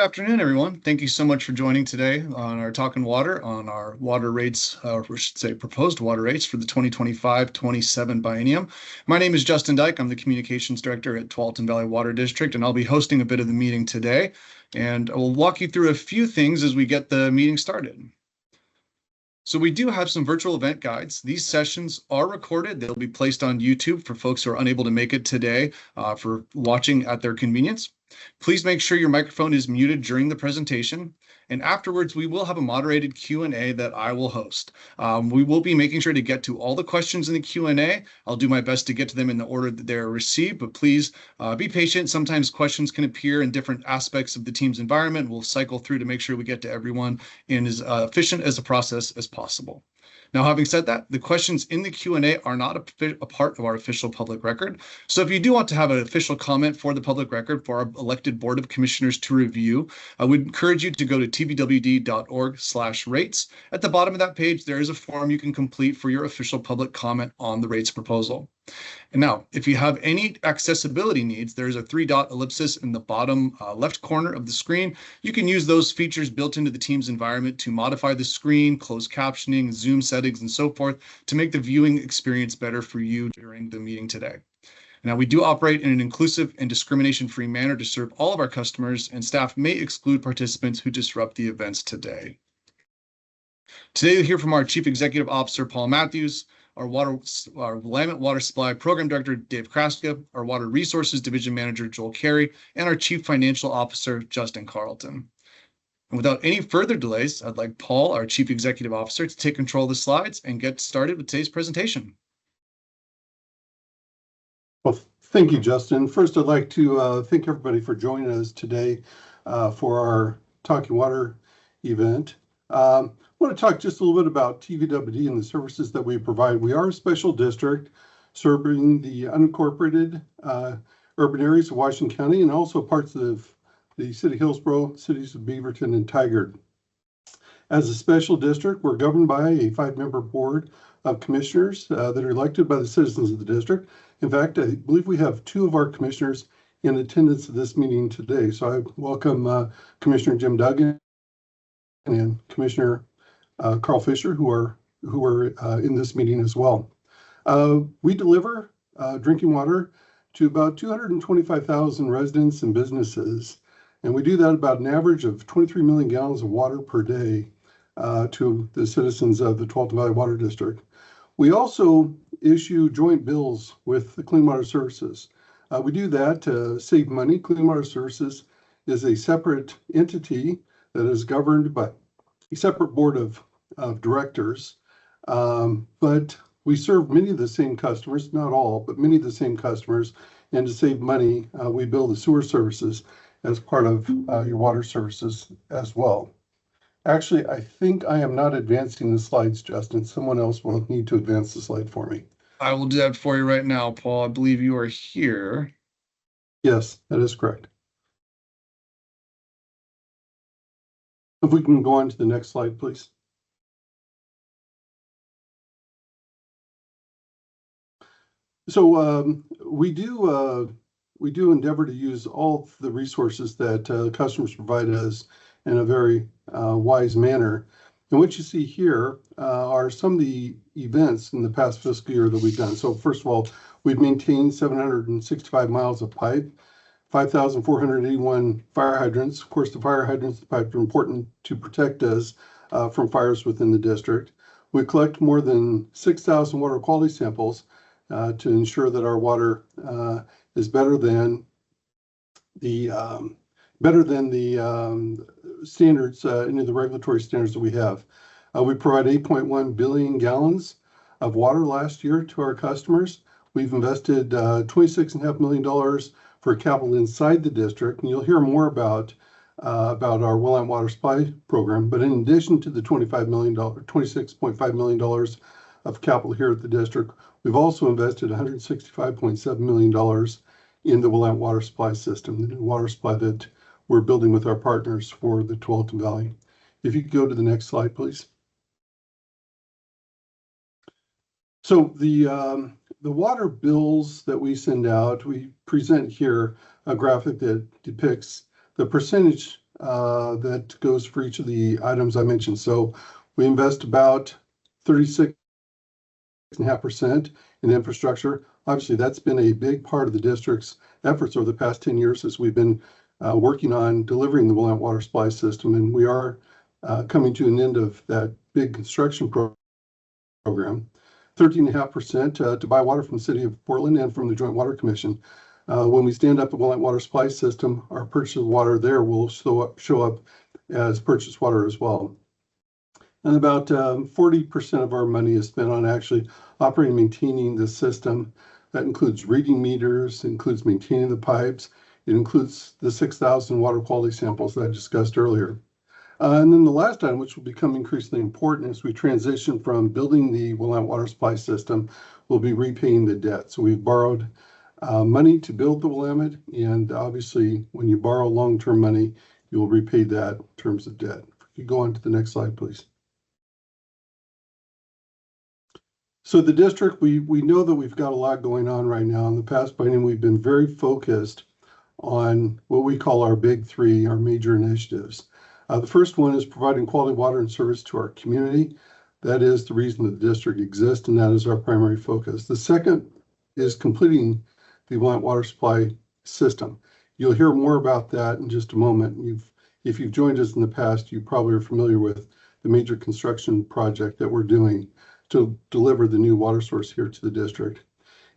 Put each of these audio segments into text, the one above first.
afternoon, everyone. Thank you so much for joining today on our Talkin' Water on our water rates, or we should say proposed water rates for the 2025-27 biennium. My name is Justin Dyke. I'm the Communications Director at Tualatin Valley Water District, and I'll be hosting a bit of the meeting today. And I will walk you through a few things as we get the meeting started. So we do have some virtual event guides. These sessions are recorded. They'll be placed on YouTube for folks who are unable to make it today for watching at their convenience. Please make sure your microphone is muted during the presentation. And afterwards, we will have a moderated Q&A that I will host. We will be making sure to get to all the questions in the Q&A. I'll do my best to get to them in the order that they're received, but please be patient. Sometimes questions can appear in different aspects of the team's environment. We'll cycle through to make sure we get to everyone in as efficient as a process as possible. Now, having said that, the questions in the Q&A are not a part of our official public record. So if you do want to have an official comment for the public record for our elected Board of Commissioners to review, I would encourage you to go to tvwd.org/rates. At the bottom of that page, there is a form you can complete for your official public comment on the rates proposal. And now, if you have any accessibility needs, there's a 3-dot ellipsis in the bottom left corner of the screen. You can use those features built into the team's environment to modify the screen, closed captioning, Zoom settings, and so forth to make the viewing experience better for you during the meeting today. Now, we do operate in an inclusive and discrimination-free manner to serve all of our customers, and staff may exclude participants who disrupt the events today. Today, you'll hear from our Chief Executive Officer, Paul Matthews, our Willamette Water Supply Program Director, Dave Kraska, our Water Resources Division Manager, Joel Carey, and our Chief Financial Officer, Justin Carlton. And without any further delays, I'd like Paul, our Chief Executive Officer, to take control of the slides and get started with today's presentation. Well, thank you, Justin. First, I'd like to thank everybody for joining us today for our Talkin' Water event. I want to talk just a little bit about TVWD and the services that we provide. We are a special district serving the unincorporated urban areas of Washington County and also parts of the city of Hillsborough, cities of Beaverton and Tigard. As a special district, we're governed by a 5-member board of commissioners that are elected by the citizens of the district. In fact, I believe we have 2 of our commissioners in attendance at this meeting today. So I welcome Commissioner Jim Duggan and Commissioner Carl Fisher, who are in this meeting as well. We deliver drinking water to about 225,000 residents and businesses, and we do that about an average of 23 million gallons of water per day to the citizens of the Tualatin Valley Water District. We also issue joint bills with the Clean Water Services. We do that to save money. Clean Water Services is a separate entity that is governed by a separate board of directors, but we serve many of the same customers, not all, but many of the same customers, and to save money, we bill the sewer services as part of your water services as well. Actually, I think I am not advancing the slides, Justin. Someone else will need to advance the slide for me. I will do that for you right now, Paul. I believe you are here. Yes, that is correct. If we can go on to the next slide, please. So we do endeavor to use all the resources that customers provide us in a very wise manner. And what you see here are some of the events in the past fiscal year that we've done. So first of all, we've maintained 765 miles of pipe, 5,481 fire hydrants. Of course, the fire hydrants, the pipes are important to protect us from fires within the district. We collect more than 6,000 water quality samples to ensure that our water is better than the standards, any of the regulatory standards that we have. We provide 8.1 billion gallons of water last year to our customers. We've invested $26.5 million for capital inside the district, and you'll hear more about our Willamette Water Supply Program. But in addition to the $26.5 million of capital here at the district, we've also invested $165.7 million in the Willamette Water Supply System, the new water supply that we're building with our partners for the Tualatin Valley. If you could go to the next slide, please. So the water bills that we send out, we present here a graphic that depicts the percentage that goes for each of the items I mentioned. So we invest about 36.5% in infrastructure. Obviously, that's been a big part of the district's efforts over the past 10 years as we've been working on delivering the Willamette water supply system. And we are coming to an end of that big construction program. 13.5% to buy water from the city of Portland and from the Joint Water Commission. When we stand up the Willamette water supply system, our purchase of water there will show up as purchased water as well. And about 40% of our money is spent on actually operating and maintaining the system. That includes reading meters, includes maintaining the pipes, it includes the 6,000 water quality samples that I discussed earlier. And then the last item, which will become increasingly important as we transition from building the Willamette water supply system, will be repaying the debt. So we've borrowed money to build the Willamette, and obviously when you borrow long-term money, you will repay that in terms of debt. If you go on to the next slide, please. So the district, we know that we've got a lot going on right now. In the past biennium, we've been very focused on what we call our big three, our major initiatives. The first one is providing quality water and service to our community. That is the reason that the district exists, and that is our primary focus. The second is completing the Willamette water supply system. You'll hear more about that in just a moment. If you've joined us in the past, you probably are familiar with the major construction project that we're doing to deliver the new water source here to the district.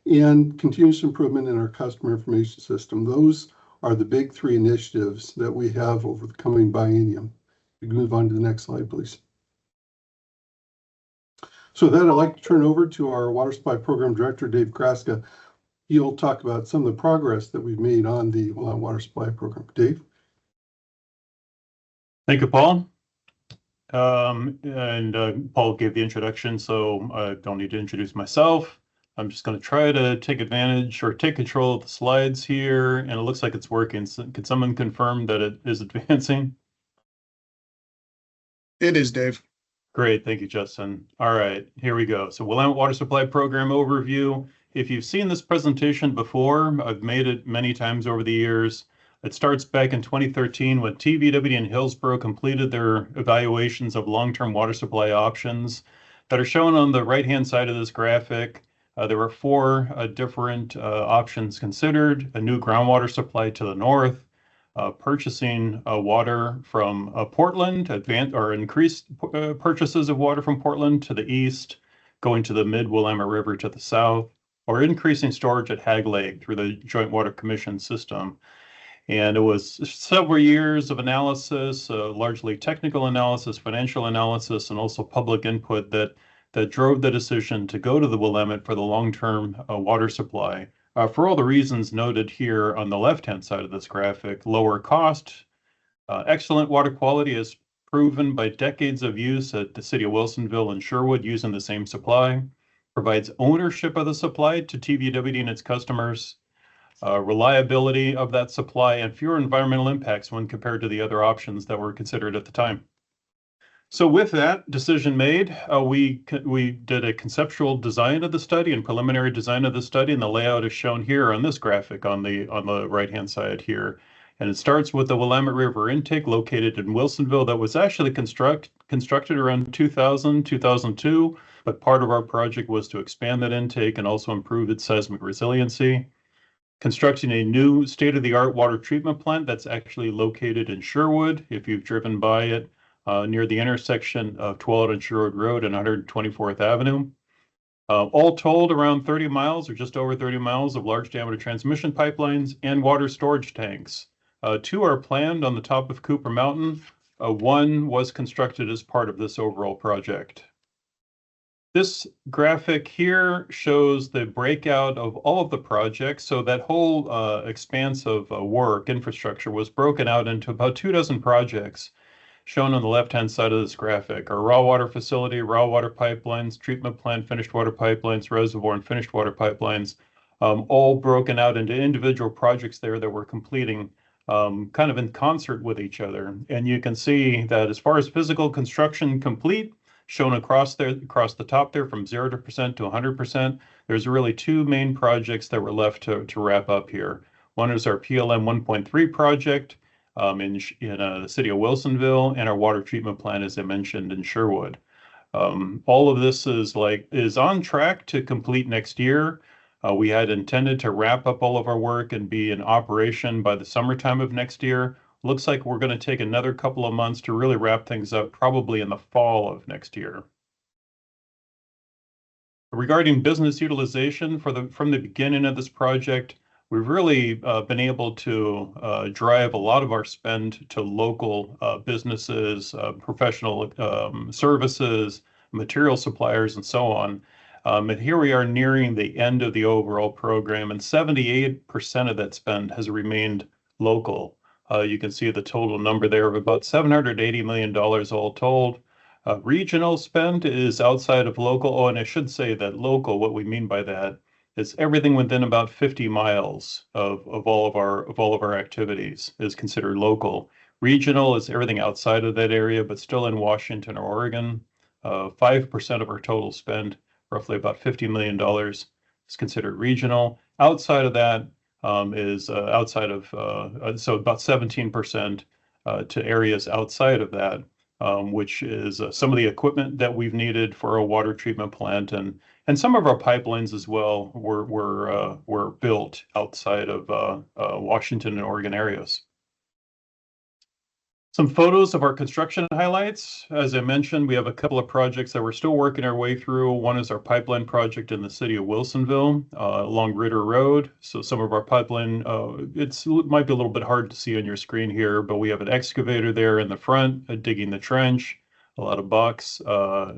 And continuous improvement in our customer information system. Those are the big three initiatives that we have over the coming biennium. We can move on to the next slide, please. So then I'd like to turn over to our Water Supply Program Director, Dave Kraska. He'll talk about some of the progress that we've made on the Water Supply Program. Dave? Thank you, Paul. Paul gave the introduction, so I don't need to introduce myself. I'm just going to try to take advantage or take control of the slides here, and it looks like it's working. So could someone confirm that it is advancing? It is, Dave. Great, thank you, Justin. All right, here we go. So Willamette Water Supply Program overview. If you've seen this presentation before, I've made it many times over the years. It starts back in 2013 when TVW and Hillsborough completed their evaluations of long-term water supply options that are shown on the right-hand side of this graphic. There were four different options considered: a new groundwater supply to the north, purchasing water from Portland, increased purchases of water from Portland to the east, going to the mid-Willamette River to the south, or increasing storage at Hag Lake through the Joint Water Commission system. And it was several years of analysis, largely technical analysis, financial analysis, and also public input that drove the decision to go to the Willamette for the long-term water supply. For all the reasons noted here on the left-hand side of this graphic: lower cost, excellent water quality as proven by decades of use at the city of Wilsonville and Sherwood using the same supply, provides ownership of the supply to TVW and its customers, reliability of that supply, and fewer environmental impacts when compared to the other options that were considered at the time. So with that decision made, we did a conceptual design of the study and preliminary design of the study, and the layout is shown here on this graphic on the right-hand side here. And it starts with the Willamette River intake located in Wilsonville that was actually constructed around 2000, 2002, but part of our project was to expand that intake and also improve its seismic resiliency. Constructing a new state-of-the-art water treatment plant that's actually located in Sherwood, if you've driven by it, near the intersection of 12th and Sherwood Road and 124th Avenue. All told, around 30 miles or just over 30 miles of large diameter transmission pipelines and water storage tanks. Two are planned on the top of Cooper Mountain. One was constructed as part of this overall project. This graphic here shows the breakout of all of the projects. So that whole expanse of work, infrastructure, was broken out into about 24 projects shown on the left-hand side of this graphic. Our raw water facility, raw water pipelines, treatment plant, finished water pipelines, reservoir, and finished water pipelines, all broken out into individual projects there that we're completing kind of in concert with each other. And you can see that as far as physical construction complete, shown across the top there from 0% to 100%, there's really two main projects that were left to wrap up here. One is our PLM 1.3 project, in the city of Wilsonville, and our water treatment plant, as I mentioned, in Sherwood. All of this is on track to complete next year. We had intended to wrap up all of our work and be in operation by the summertime of next year. Looks like we're going to take another couple of months to really wrap things up, probably in the fall of next year. Regarding business utilization from the beginning of this project, we've really been able to drive a lot of our spend to local businesses, professional services, material suppliers, and so on. And here we are nearing the end of the overall program, and 78% of that spend has remained local. You can see the total number there of about $780 million all told. Regional spend is outside of local. Oh, and I should say that local, what we mean by that is everything within about 50 miles of all of our activities is considered local. Regional is everything outside of that area, but still in Washington or Oregon. 5% of our total spend, roughly about $50 million, is considered regional. Outside of that is outside of, so about 17% to areas outside of that, which is some of the equipment that we've needed for a water treatment plant, and some of our pipelines as well were built outside of Washington and Oregon areas. Some photos of our construction highlights. As I mentioned, we have a couple of projects that we're still working our way through. One is our pipeline project in the city of Wilsonville along Ritter Road. So some of our pipeline, it might be a little bit hard to see on your screen here, but we have an excavator there in the front digging the trench, a lot of bucks,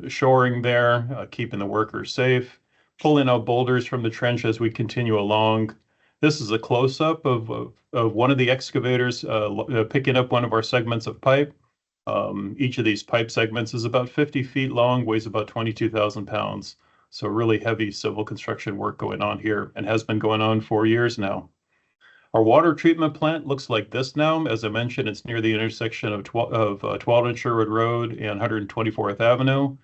shoring there, keeping the workers safe, pulling out boulders from the trench as we continue along. This is a close-up of one of the excavators picking up one of our segments of pipe. Each of these pipe segments is about 50 feet long, weighs about 22,000 pounds. So really heavy civil construction work going on here, and has been going on for years now. Our water treatment plant looks like this now. As I mentioned, it's near the intersection of 12th and Sherwood Road and 124th Avenue.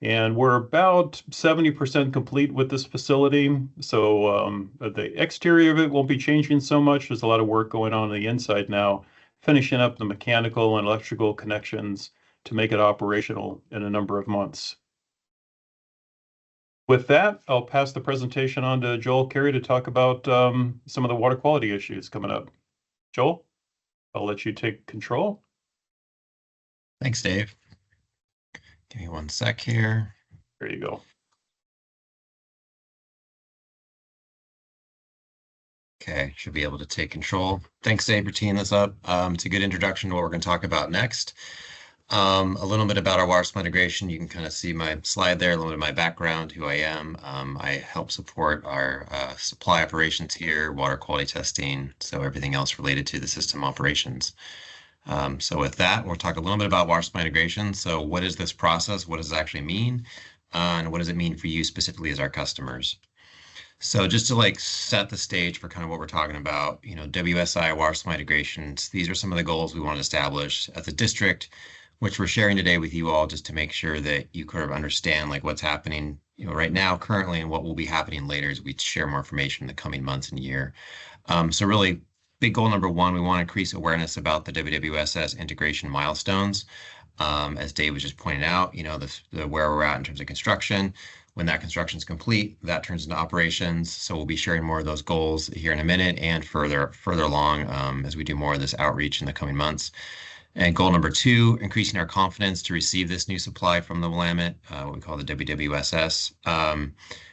And we're about 70% complete with this facility. So the exterior of it won't be changing so much. There's a lot of work going on the inside now, finishing up the mechanical and electrical connections to make it operational in a number of months. With that, I'll pass the presentation on to Joel Carey to talk about some of the water quality issues coming up. Joel, I'll let you take control. Thanks, Dave. Give me one sec here. There you go. Okay, should be able to take control. Thanks, Dave, for teeing this up. It's a good introduction to what we're going to talk about next. A little bit about our water supply integration. You can kind of see my slide there, a little bit of my background, who I am. I help support our supply operations here, water quality testing, so everything else related to the system operations. So with that, we'll talk a little bit about water supply integration. So what is this process? What does it actually mean? And what does it mean for you specifically as our customers? So just to set the stage for kind of what we're talking about, WSI, water supply integrations, these are some of the goals we want to establish as a district, which we're sharing today with you all just to make sure that you kind of understand what's happening right now, currently, and what will be happening later as we share more information in the coming months and year. So really, big goal number one, we want to increase awareness about the WWSS integration milestones. As Dave was just pointing out, the where we're at in terms of construction. When that construction is complete, that turns into operations. So we'll be sharing more of those goals here in a minute and further along as we do more of this outreach in the coming months. And goal number two, increasing our confidence to receive this new supply from the Willamette, what we call the WWSS.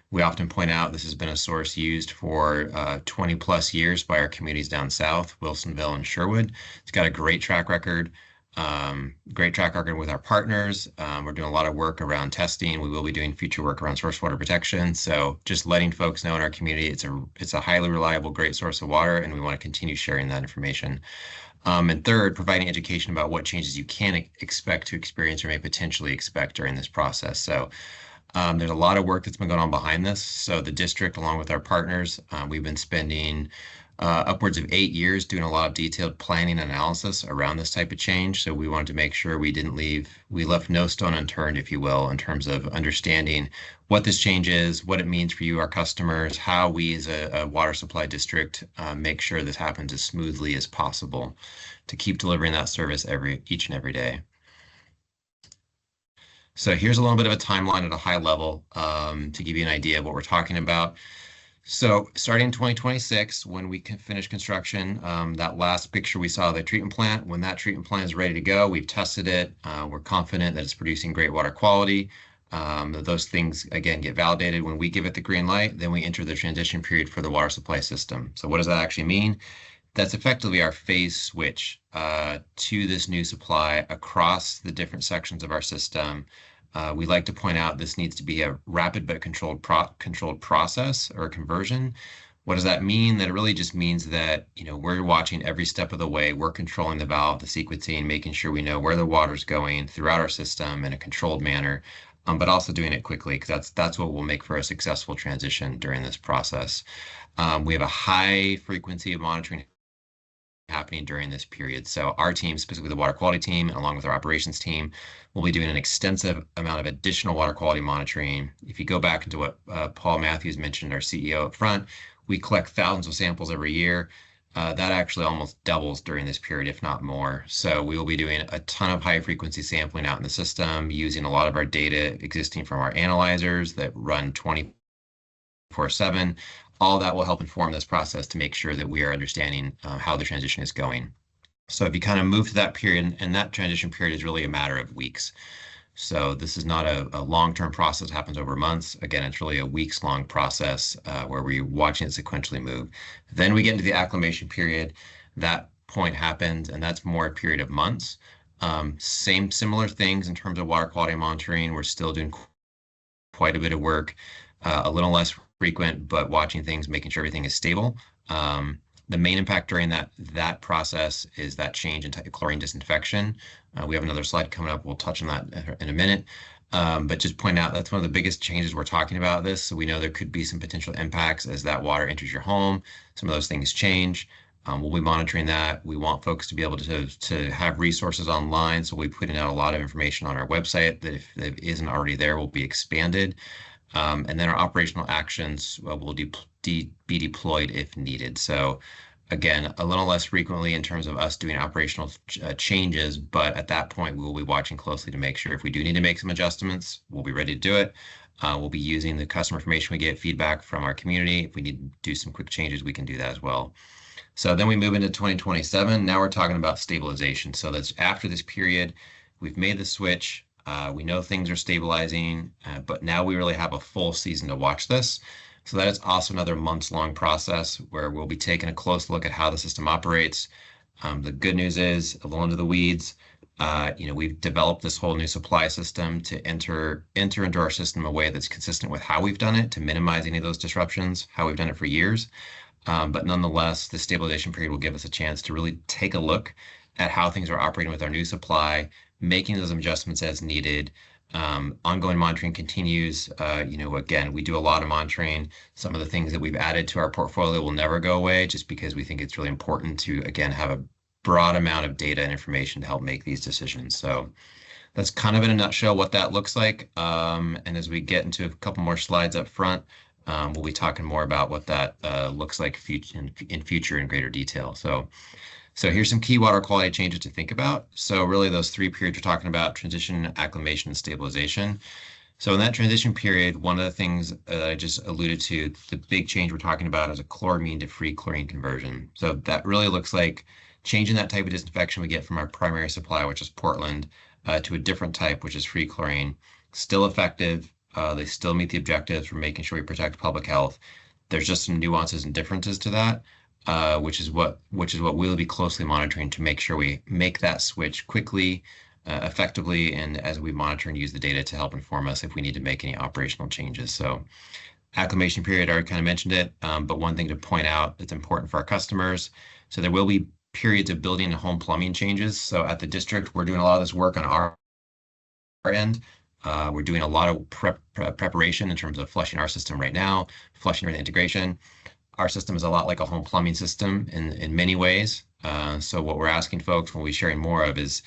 We often point out this has been a source used for 20 plus years by our communities down south, Wilsonville and Sherwood. It's got a great track record with our partners. We're doing a lot of work around testing. We will be doing future work around source water protection. So just letting folks know in our community, it's a highly reliable, great source of water, and we want to continue sharing that information. And third, providing education about what changes you can expect to experience or may potentially expect during this process. So there's a lot of work that's been going on behind this. So the district, along with our partners, we've been spending upwards of 8 years doing a lot of detailed planning and analysis around this type of change. So we wanted to make sure we left no stone unturned, if you will, in terms of understanding what this change is, what it means for you, our customers, how we as a water supply district make sure this happens as smoothly as possible to keep delivering that service each and every day. So here's a little bit of a timeline at a high level to give you an idea of what we're talking about. So starting in 2026, when we can finish construction, that last picture we saw of the treatment plant, when that treatment plant is ready to go, we've tested it. We're confident that it's producing great water quality. Those things, again, get validated. When we give it the green light, then we enter the transition period for the water supply system. So what does that actually mean? That's effectively our phase switch to this new supply across the different sections of our system. We like to point out this needs to be a rapid but controlled process or conversion. What does that mean? That it really just means that, we're watching every step of the way. We're controlling the valve, the sequencing, making sure we know where the water's going throughout our system in a controlled manner, but also doing it quickly, because that's what will make for a successful transition during this process. We have a high frequency of monitoring happening during this period. So our team, specifically the water quality team, along with our operations team, will be doing an extensive amount of additional water quality monitoring. If you go back into what Paul Matthews mentioned, our CEO up front, we collect thousands of samples every year. That actually almost doubles during this period, if not more. So we will be doing a ton of high frequency sampling out in the system, using a lot of our data existing from our analyzers that run 24/7. All that will help inform this process to make sure that we are understanding how the transition is going. So if you kind of move to that period, and that transition period is really a matter of weeks. So this is not a long-term process that happens over months. Again, it's really a weeks-long process where we're watching it sequentially move. Then we get into the acclimation period. That point happens, and that's more a period of months. Similar things in terms of water quality monitoring. We're still doing quite a bit of work, a little less frequent, but watching things, making sure everything is stable. The main impact during that process is that change in chlorine disinfection. We have another slide coming up. We'll touch on that in a minute. But just point out that's one of the biggest changes we're talking about this. So we know there could be some potential impacts as that water enters your home. Some of those things change. We'll be monitoring that. We want folks to be able to have resources online. So we're putting out a lot of information on our website that if it isn't already there, will be expanded. And then our operational actions will be deployed if needed. So again, a little less frequently in terms of us doing operational changes, but at that point, we will be watching closely to make sure if we do need to make some adjustments, we'll be ready to do it. We'll be using the customer information we get, feedback from our community. If we need to do some quick changes, we can do that as well. So then we move into 2027. Now we're talking about stabilization. So that's after this period, we've made the switch. We know things are stabilizing, but now we really have a full season to watch this. So that is also another months-long process where we'll be taking a close look at how the system operates. The good news is, a little into the weeds, we've developed this whole new supply system to enter into our system a way that's consistent with how we've done it to minimize any of those disruptions, how we've done it for years. But nonetheless, the stabilization period will give us a chance to really take a look at how things are operating with our new supply, making those adjustments as needed. Ongoing monitoring continues. Again, we do a lot of monitoring. Some of the things that we've added to our portfolio will never go away just because we think it's really important to, again, have a broad amount of data and information to help make these decisions. So that's kind of in a nutshell what that looks like. And as we get into a couple more slides up front, we'll be talking more about what that looks like in future in greater detail. So here's some key water quality changes to think about. So really those 3 periods we're talking about: transition, acclimation, and stabilization. So in that transition period, one of the things I just alluded to, the big change we're talking about is a chloramine to free chlorine conversion. So that really looks like changing that type of disinfection we get from our primary supply, which is Portland, to a different type, which is free chlorine. Still effective. They still meet the objectives for making sure we protect public health. There's just some nuances and differences to that. Which is what we'll be closely monitoring to make sure we make that switch quickly, effectively, and as we monitor and use the data to help inform us if we need to make any operational changes. So acclimation period, I already kind of mentioned it, but one thing to point out that's important for our customers. So there will be periods of building and home plumbing changes. So at the district, we're doing a lot of this work on our end. We're doing a lot of preparation in terms of flushing our system right now, flushing our integration. our system is a lot like a home plumbing system in many ways. So what we're asking folks when we're sharing more of is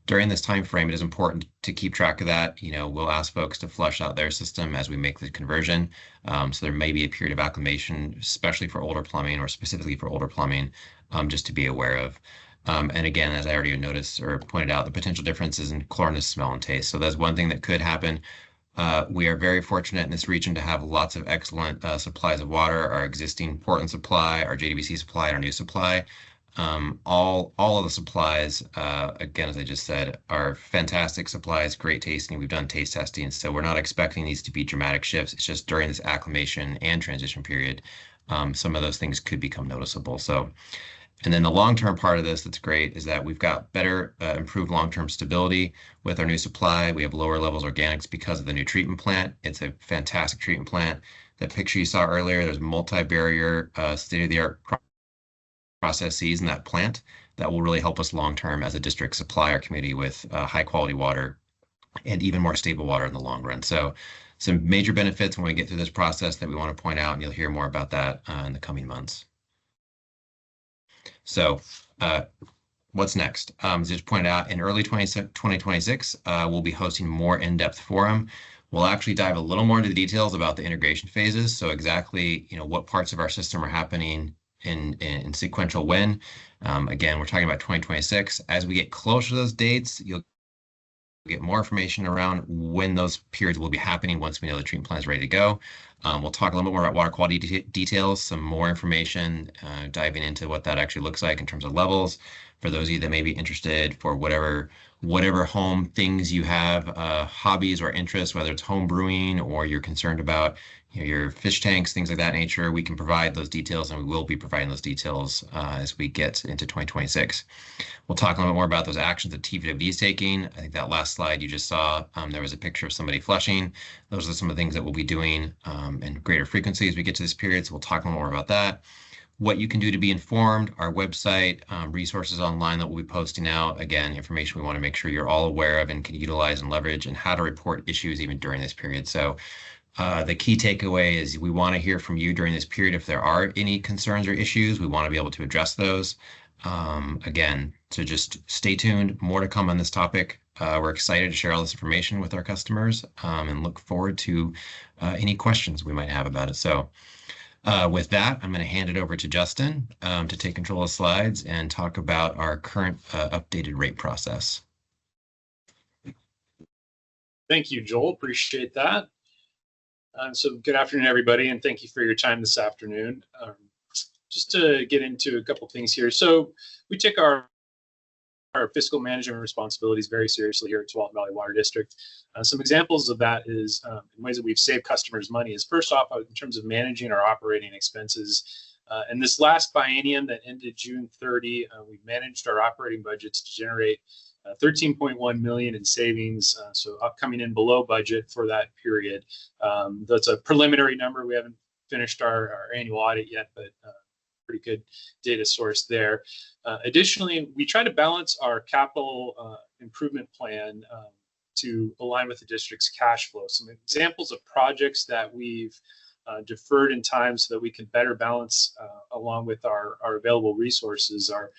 during this time frame, it is important to keep track of that. We'll ask folks to flush out their system as we make the conversion. So there may be a period of acclimation, especially for older plumbing or specifically for older plumbing, just to be aware of. And again, as I already noticed or pointed out, the potential differences in chlorinous smell and taste. So that's one thing that could happen. We are very fortunate in this region to have lots of excellent supplies of water, our existing Portland supply, our JDBC supply, and our new supply. All of the supplies, again, as I just said, are fantastic supplies, great tasting. We've done taste testing, so we're not expecting these to be dramatic shifts. It's just during this acclimation and transition period, some of those things could become noticeable. So, and then the long-term part of this that's great is that we've got better, improved long-term stability with our new supply. We have lower levels of organics because of the new treatment plant. It's a fantastic treatment plant. That picture you saw earlier, there's multi-barrier, state-of-the-art processes in that plant that will really help us long-term as a district supply our community with high-quality water and even more stable water in the long run. So some major benefits when we get through this process that we want to point out, and you'll hear more about that in the coming months. So what's next? As just pointed out, in early 2026, we'll be hosting more in-depth forum. We'll actually dive a little more into the details about the integration phases. So exactly, what parts of our system are happening in sequential when. Again, we're talking about 2026. As we get closer to those dates, you'll get more information around when those periods will be happening once we know the treatment plan is ready to go. We'll talk a little bit more about water quality details, some more information, diving into what that actually looks like in terms of levels. For those of you that may be interested for whatever home things you have, hobbies or interests, whether it's home brewing or you're concerned about your fish tanks, things like that nature, we can provide those details, and we will be providing those details as we get into 2026. We'll talk a little bit more about those actions that TVWD is taking. I think that last slide you just saw, there was a picture of somebody flushing. Those are some of the things that we'll be doing in greater frequency as we get to this period. So we'll talk a little more about that. What you can do to be informed, our website, resources online that we'll be posting out. Again, information we want to make sure you're all aware of and can utilize and leverage, and how to report issues even during this period. So the key takeaway is we want to hear from you during this period. If there are any concerns or issues, we want to be able to address those. Again, so just stay tuned. More to come on this topic. We're excited to share all this information with our customers and look forward to any questions we might have about it. So with that, I'm going to hand it over to Justin to take control of slides and talk about our current updated rate process. Thank you, Joel. Appreciate that. So good afternoon, everybody, and thank you for your time this afternoon. Just to get into a couple things here. So we take our fiscal management responsibilities very seriously here at Tualatin Valley Water District. Some examples of that is in ways that we've saved customers money is first off in terms of managing our operating expenses. In this last biennium that ended June 30, we managed our operating budgets to generate 13.1 million in savings, so coming in below budget for that period. That's a preliminary number. We haven't finished our annual audit yet, but pretty good data source there. Additionally, we try to balance our capital improvement plan to align with the district's cash flow. Some examples of projects that we've deferred in time so that we can better balance along with our available resources are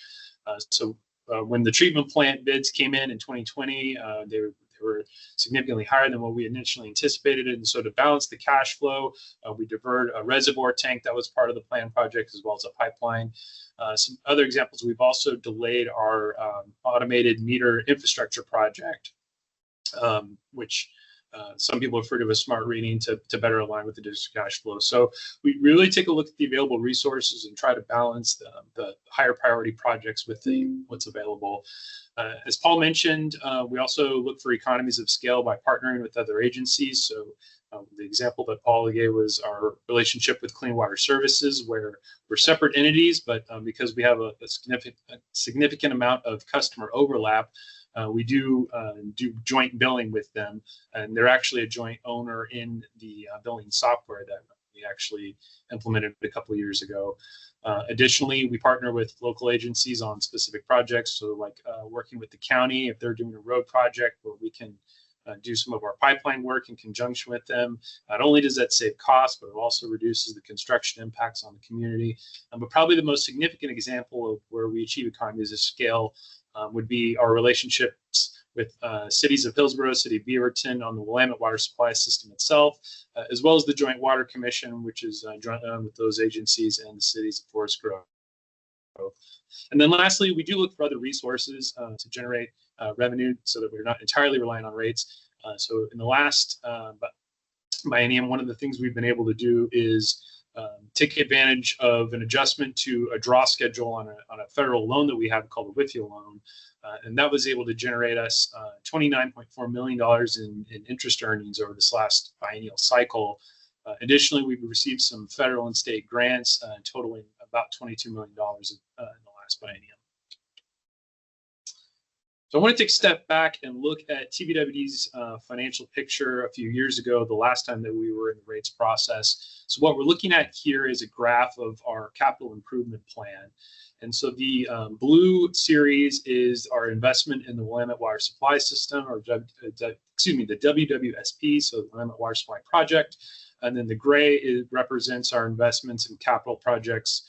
when the treatment plant bids came in 2020, they were significantly higher than what we initially anticipated. And so to balance the cash flow, we deferred a reservoir tank that was part of the plan project, as well as a pipeline. Some other examples, we've also delayed our automated meter infrastructure project, which some people refer to as smart reading to better align with the district cash flow. So we really take a look at the available resources and try to balance the higher priority projects with what's available. As Paul mentioned, we also look for economies of scale by partnering with other agencies. So the example that Paul gave was our relationship with Clean Water Services, where we're separate entities, but because we have a significant amount of customer overlap, we do joint billing with them, and they're actually a joint owner in the billing software that we actually implemented a couple of years ago. Additionally, we partner with local agencies on specific projects, so like working with the county if they're doing a road project where we can do some of our pipeline work in conjunction with them. Not only does that save costs, but it also reduces the construction impacts on the community. But probably the most significant example of where we achieve economies of scale would be our relationships with cities of Hillsborough, City of Beaverton on the Willamette water supply system itself, as well as the Joint Water Commission, which is jointly owned with those agencies and the cities of Forest Grove. And then lastly, we do look for other resources to generate revenue so that we're not entirely reliant on rates. So in the last biennium, one of the things we've been able to do is take advantage of an adjustment to a draw schedule on a federal loan that we have called the WIFIA loan. And that was able to generate us $29.4 million in interest earnings over this last biennial cycle. Additionally, we've received some federal and state grants totaling about $22 million in the last biennium. So I want to take a step back and look at TVWD's financial picture a few years ago, the last time that we were in the rates process. So what we're looking at here is a graph of our capital improvement plan. And so the blue series is our investment in the Willamette Water Supply System, or the WWSP, so the Willamette Water Supply Project. And then the gray represents our investments in capital projects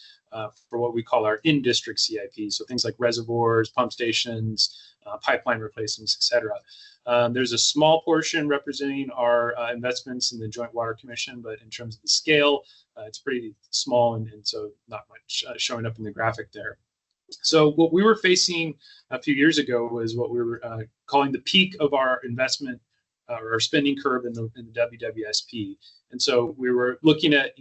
for what we call our in-district CIP, so things like reservoirs, pump stations, pipeline replacements, et cetera. There's a small portion representing our investments in the Joint Water Commission, but in terms of the scale, it's pretty small, and so not much showing up in the graphic there. So what we were facing a few years ago was what we were calling the peak of our investment or our spending curve in the WWSP. And so we were looking at,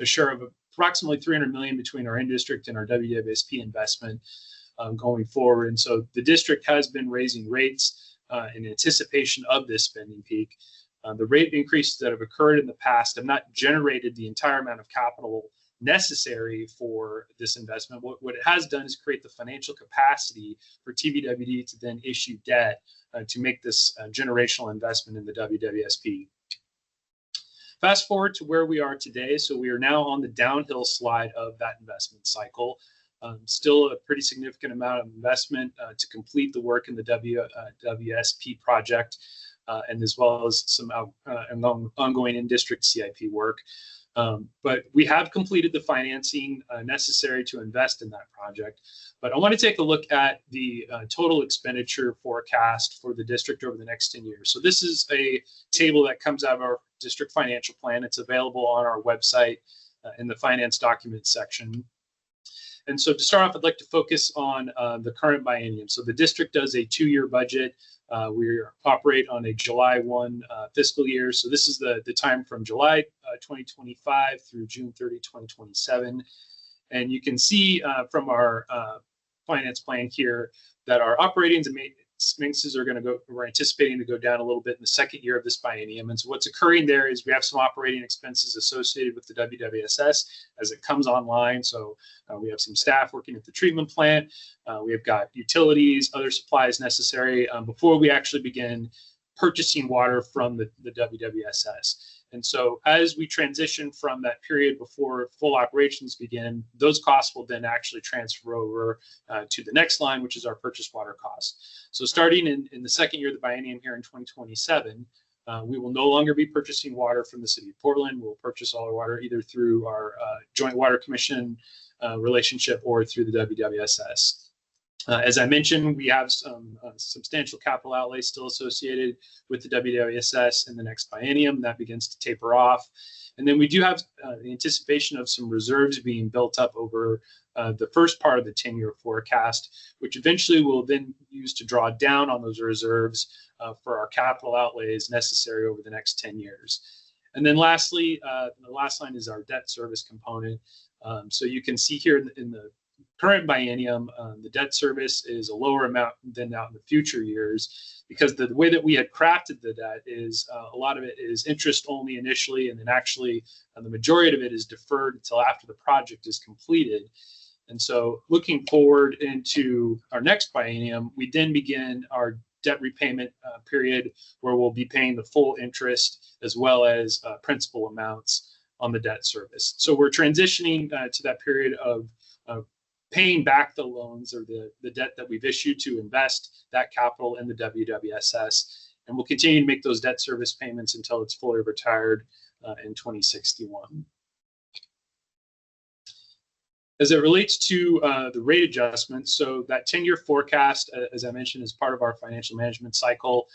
a share of approximately $300 million between our in-district and our WWSP investment going forward. And so the district has been raising rates in anticipation of this spending peak. The rate increases that have occurred in the past have not generated the entire amount of capital necessary for this investment. What it has done is create the financial capacity for TVWD to then issue debt to make this generational investment in the WWSP. Fast forward to where we are today. So we are now on the downhill slide of that investment cycle. Still a pretty significant amount of investment to complete the work in the WSP project, and as well as some ongoing in-district CIP work. But we have completed the financing necessary to invest in that project. But I want to take a look at the total expenditure forecast for the district over the next 10 years. So this is a table that comes out of our district financial plan. It's available on our website in the finance documents section. And so to start off, I'd like to focus on the current biennium. So the district does a 2-year budget. We operate on a July 1 fiscal year. So this is the time from July 2025 through June 30, 2027. And you can see from our finance plan here that our operating and maintenance expenses are going to go, we're anticipating to go down a little bit in the second year of this biennium. And so what's occurring there is we have some operating expenses associated with the WWSS as it comes online. So we have some staff working at the treatment plant. We have got utilities, other supplies necessary before we actually begin purchasing water from the WWSS. And so as we transition from that period before full operations begin, those costs will then actually transfer over to the next line, which is our purchased water costs. So starting in the second year of the biennium here in 2027, we will no longer be purchasing water from the city of Portland. We'll purchase all our water either through our Joint Water Commission relationship or through the WWSS. As I mentioned, we have some substantial capital outlay still associated with the WWSS in the next biennium. That begins to taper off. And then we do have the anticipation of some reserves being built up over the first part of the 10-year forecast, which eventually we'll then use to draw down on those reserves for our capital outlays necessary over the next 10 years. And then lastly, the last line is our debt service component. So you can see here in the current biennium, the debt service is a lower amount than out in the future years, because the way that we had crafted the debt is a lot of it is interest only initially, and then actually the majority of it is deferred until after the project is completed. And so looking forward into our next biennium, we then begin our debt repayment period where we'll be paying the full interest as well as principal amounts on the debt service. So we're transitioning to that period of paying back the loans or the debt that we've issued to invest that capital in the WWSS. and we'll continue to make those debt service payments until it's fully retired in 2061. As it relates to the rate adjustment, so that 10-year forecast, as I mentioned, is part of our financial management cycle.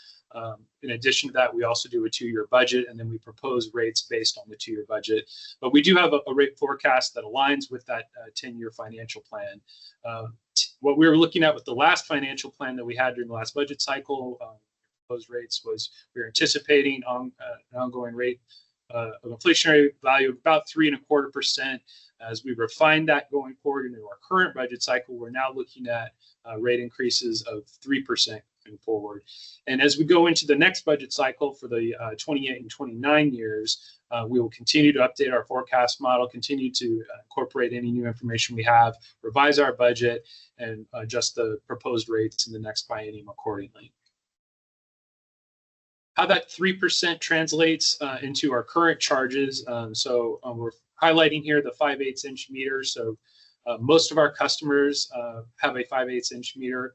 In addition to that, we also do a 2-year budget, and then we propose rates based on the 2-year budget. But we do have a rate forecast that aligns with that 10-year financial plan. What we were looking at with the last financial plan that we had during the last budget cycle, proposed rates, was we were anticipating an ongoing rate of inflationary value of about 3.25%. As we refine that going forward into our current budget cycle, we're now looking at rate increases of 3% going forward. And as we go into the next budget cycle for the 28 and 29 years, we will continue to update our forecast model, continue to incorporate any new information we have, revise our budget, and adjust the proposed rates in the next biennium accordingly. How that 3% translates into our current charges. We're highlighting here the 5/8 inch meter. So most of our customers have a 5/8 inch meter.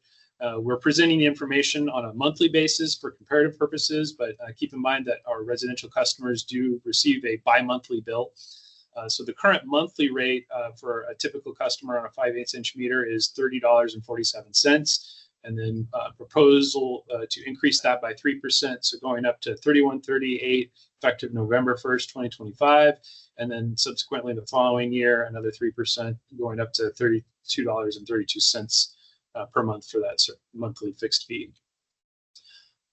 We're presenting the information on a monthly basis for comparative purposes, but keep in mind that our residential customers do receive a bi-monthly bill. So the current monthly rate for a typical customer on a 5/8 inch meter is $30.47. And then proposal to increase that by 3%, so going up to $31.38 effective November 1st, 2025, and then subsequently the following year, another 3% going up to $32.32 per month for that monthly fixed fee.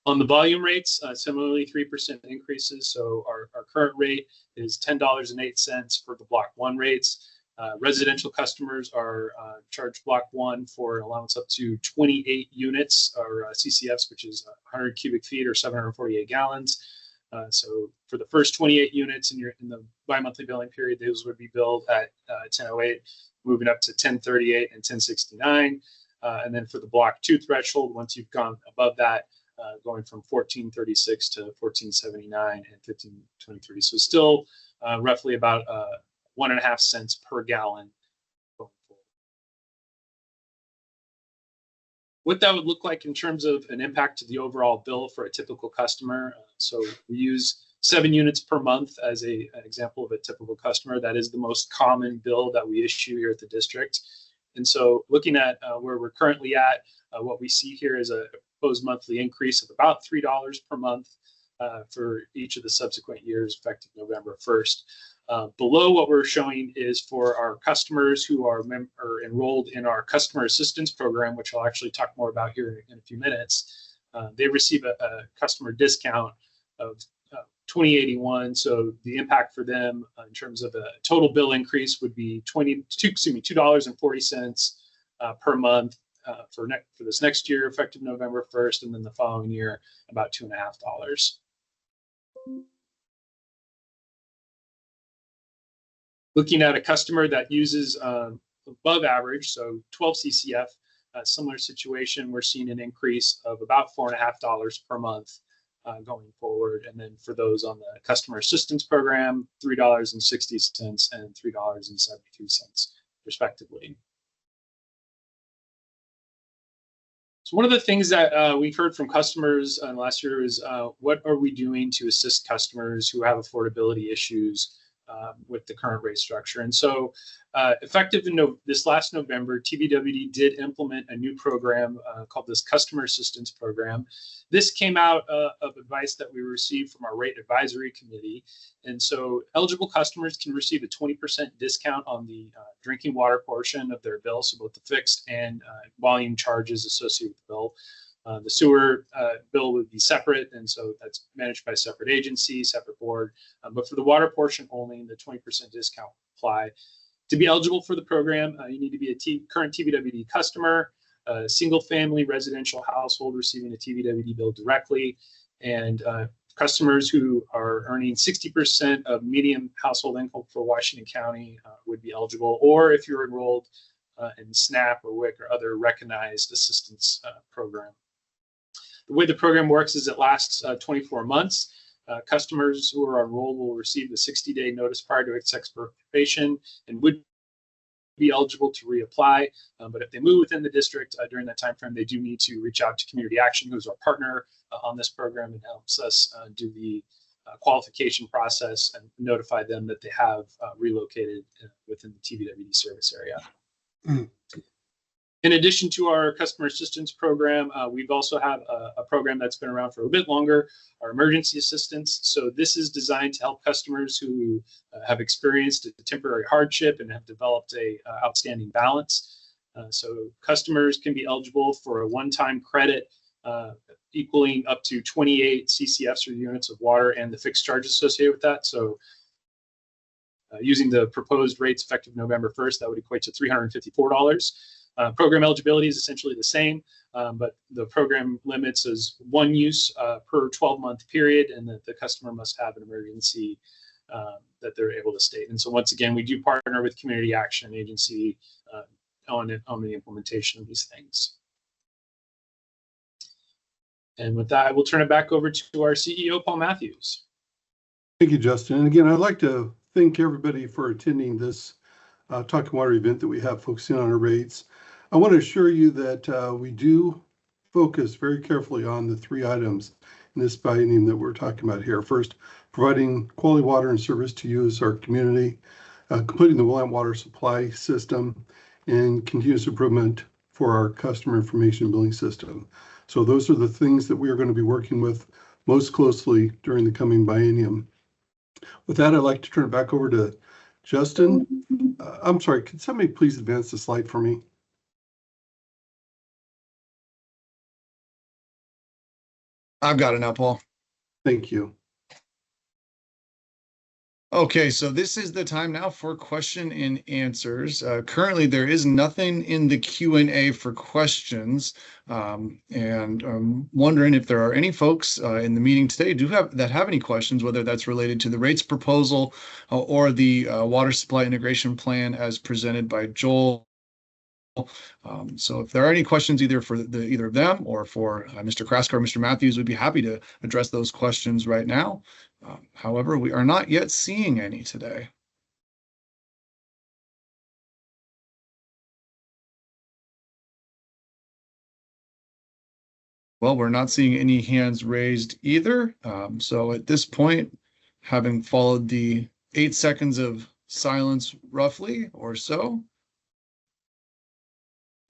On the volume rates, similarly 3% increases. So our current rate is $10.08 for the Block 1 rates. Residential customers are charged Block 1 for an allowance up to 28 units, or CCFs, which is 100 cubic feet or 748 gallons. So for the first 28 units in the bi-monthly billing period, those would be billed at 10.08, moving up to 10.38 and 10.69. And then for the Block 2 threshold, once you've gone above that, going from 14.36 to 14.79 and 15.23. So still roughly about 1.5 cents per gallon going forward. What that would look like in terms of an impact to the overall bill for a typical customer. So we use 7 units per month as an example of a typical customer. That is the most common bill that we issue here at the district. And so looking at where we're currently at, what we see here is a proposed monthly increase of about $3 per month for each of the subsequent years effective November 1st. Below what we're showing is for our customers who are enrolled in our customer assistance program, which I'll actually talk more about here in a few minutes. They receive a customer discount of $20.81. So the impact for them in terms of a total bill increase would be $2.40 per month for this next year effective November 1st, and then the following year about $2.50. Looking at a customer that uses above average, so 12 CCF, similar situation, we're seeing an increase of about $4.50 per month going forward. And then for those on the customer assistance program, $3.60 and $3.73 respectively. So one of the things that we've heard from customers last year is what are we doing to assist customers who have affordability issues with the current rate structure. And so effective in this last November, TVWD did implement a new program called this Customer Assistance Program. This came out of advice that we received from our Rate Advisory Committee. And so eligible customers can receive a 20% discount on the drinking water portion of their bill, so both the fixed and volume charges associated with the bill. The sewer bill would be separate, and so that's managed by a separate agency, separate board. But for the water portion only, the 20% discount will apply. To be eligible for the program, you need to be a current TVWD customer, a single-family residential household receiving a TVWD bill directly, and customers who are earning 60% of median household income for Washington County would be eligible, or if you're enrolled in SNAP or WIC or other recognized assistance program. The way the program works is it lasts 24 months. Customers who are enrolled will receive a 60-day notice prior to its expiration and would be eligible to reapply. But if they move within the district during that time frame, they do need to reach out to Community Action, who's our partner on this program and helps us do the qualification process and notify them that they have relocated within the TVWD service area. Mm. In addition to our customer assistance program, we've also have a program that's been around for a bit longer, our emergency assistance. So this is designed to help customers who have experienced a temporary hardship and have developed a outstanding balance. So customers can be eligible for a one-time credit equaling up to 28 CCFs or units of water and the fixed charge associated with that. So using the proposed rates effective November 1st, that would equate to $354. Program eligibility is essentially the same, but the program limits is one use per 12-month period, and that the customer must have an emergency that they're able to state. And so once again, we do partner with Community Action Agency on the implementation of these things. And with that, I will turn it back over to our CEO, Paul Matthews. Thank you, Justin. And again, I'd like to thank everybody for attending this Talkin' Water event that we have focusing on our rates. I want to assure you that we do focus very carefully on the three items in this biennium that we're talking about here. First, providing quality water and service to you as our community, completing the Willamette water supply system, and continuous improvement for our customer information billing system. So those are the things that we are going to be working with most closely during the coming biennium. With that, I'd like to turn it back over to Justin. I'm sorry, could somebody please advance the slide for me? I've got it now, Paul. Thank you. Okay, so this is the time now for question and answers. Currently, there is nothing in the Q&A for questions, and I'm wondering if there are any folks in the meeting today that have any questions, whether that's related to the rates proposal or the water supply integration plan as presented by Joel. So if there are any questions either for either of them or for Mr. Kraska or Mr. Matthews, we'd be happy to address those questions right now. However, we are not yet seeing any today. Well, we're not seeing any hands raised either. So at this point, having followed the 8 seconds of silence roughly or so,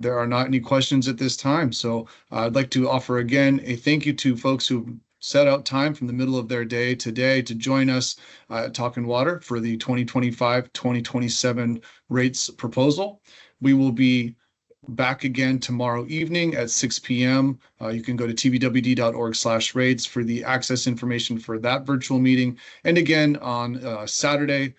there are not any questions at this time. So I'd like to offer again a thank you to folks who set out time from the middle of their day today to join us at Talkin' Water for the 2025-2027 rates proposal. We will be back again tomorrow evening at 6 p.m. You can go to tvwd.org/rates for the access information for that virtual meeting. And again on Saturday,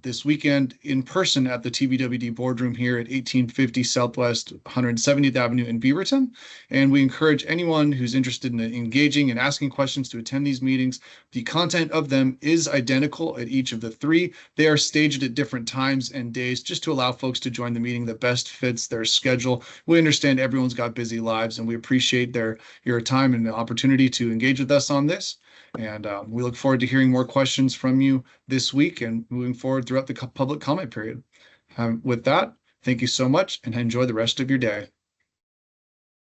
this weekend in person at the TVWD boardroom here at 1850 Southwest 170th Avenue in Beaverton. And we encourage anyone who's interested in engaging and asking questions to attend these meetings. The content of them is identical at each of the three. They are staged at different times and days just to allow folks to join the meeting that best fits their schedule. We understand everyone's got busy lives, and we appreciate your time and the opportunity to engage with us on this. And we look forward to hearing more questions from you this week and moving forward throughout the public comment period. With that, thank you so much and enjoy the rest of your day.